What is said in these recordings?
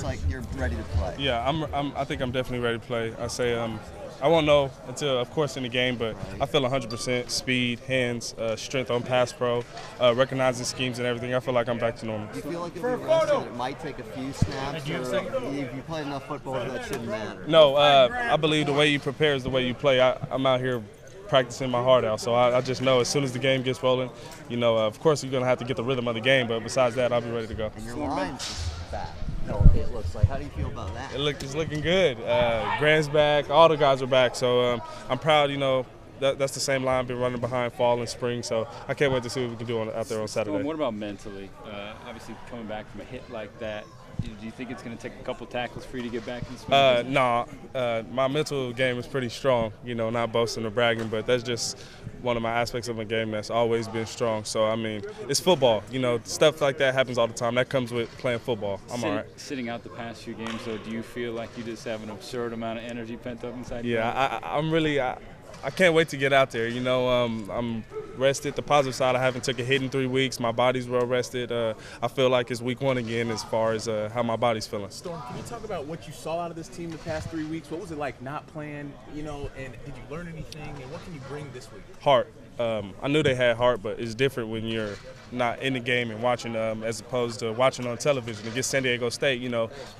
looks like you're ready to play. Yeah, I think I'm definitely ready to play. I won't know until, of course, in the game, but I feel 100% speed, hands, strength on pass pro, recognizing schemes and everything. I feel like I'm back to normal. Do you feel like if you're rested, it might take a few snaps, or if you play enough football, that shouldn't matter? No, I believe the way you prepare is the way you play. I'm out here practicing my heart out, so I just know as soon as the game gets rolling, of course you're going to have to get the rhythm of the game, but besides that, I'll be ready to go. And your line's back. No, it looks like. How do you feel about that? It's looking good. Grant's back. All the guys are back. So I'm proud. That's the same line I've been running behind fall and spring. So I can't wait to see what we can do out there on Saturday. What about mentally? Obviously, coming back from a hit like that, do you think it's going to take a couple tackles for you to get back in swing? No. My mental game is pretty strong. Not boasting or bragging, but that's just one of my aspects of my game that's always been strong. So, I mean, it's football. Stuff like that happens all the time. That comes with playing football. I'm all right. Sitting out the past few games, though, do you feel like you just have an absurd amount of energy pent up inside you? Yeah, I can't wait to get out there. I'm rested. The positive side, I haven't took a hit in 3 weeks. My body's well rested. I feel like it's week 1 again as far as how my body's feeling. Storm, can you talk about what you saw out of this team the past 3 weeks? What was it like not playing, and did you learn anything, and what can you bring this week? Heart. I knew they had heart, but it's different when you're not in the game and watching as opposed to watching on television. Against San Diego State,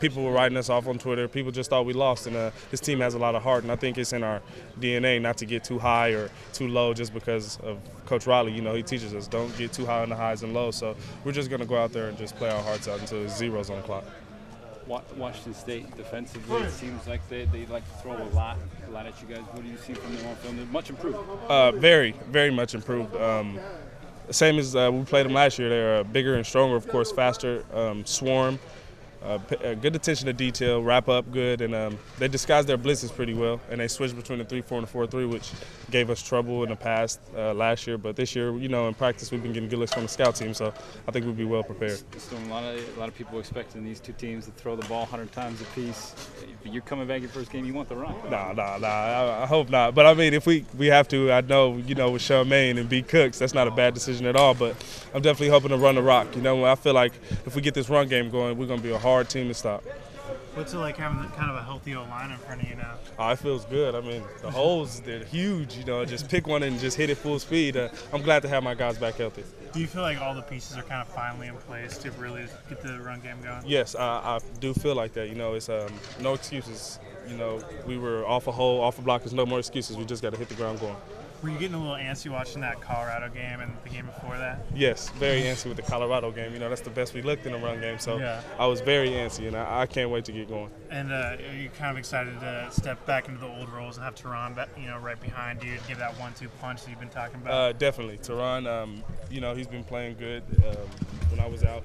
people were writing us off on Twitter. People just thought we lost, and this team has a lot of heart, and I think it's in our DNA not to get too high or too low just because of Coach Riley. He teaches us don't get too high on the highs and lows. So we're just going to go out there and just play our hearts out until there's zeros on the clock. Washington State defensively, it seems like they like to throw a lot at you guys. What do you see from them on film? They're much improved. Very, very much improved. Same as we played them last year. They're bigger and stronger, of course, faster, swarm. Good attention to detail, wrap up good, and they disguised their blitzes pretty well, and they switched between the 3-4 and the 4-3, which gave us trouble in the past last year. But this year, in practice, we've been getting good looks from the scout team, so I think we'll be well prepared. So a lot of people expecting these two teams to throw the ball 100 times apiece. You're coming back your first game, you want the run. Nah. I hope not. But I mean, if we have to, I know, with Sean Maine and B. Cooks, that's not a bad decision at all. But I'm definitely hoping to run the rock. I feel like if we get this run game going, we're going to be a hard team to stop. What's it like having kind of a healthy O-line in front of you now? Oh, it feels good. I mean, the holes, they're huge. Just pick one and just hit it full speed. I'm glad to have my guys back healthy. Do you feel like all the pieces are kind of finally in place to really get the run game going? Yes, I do feel like that. It's no excuses. We were off a hole, off a block. There's no more excuses. We just got to hit the ground going. Were you getting a little antsy watching that Colorado game and the game before that? Yes, very antsy with the Colorado game. That's the best we looked in the run game. So yeah. I was very antsy, and I can't wait to get going. And are you kind of excited to step back into the old roles and have Teron, right behind you, give that 1-2 punch that you've been talking about? Definitely. Teron, he's been playing good. When I was out,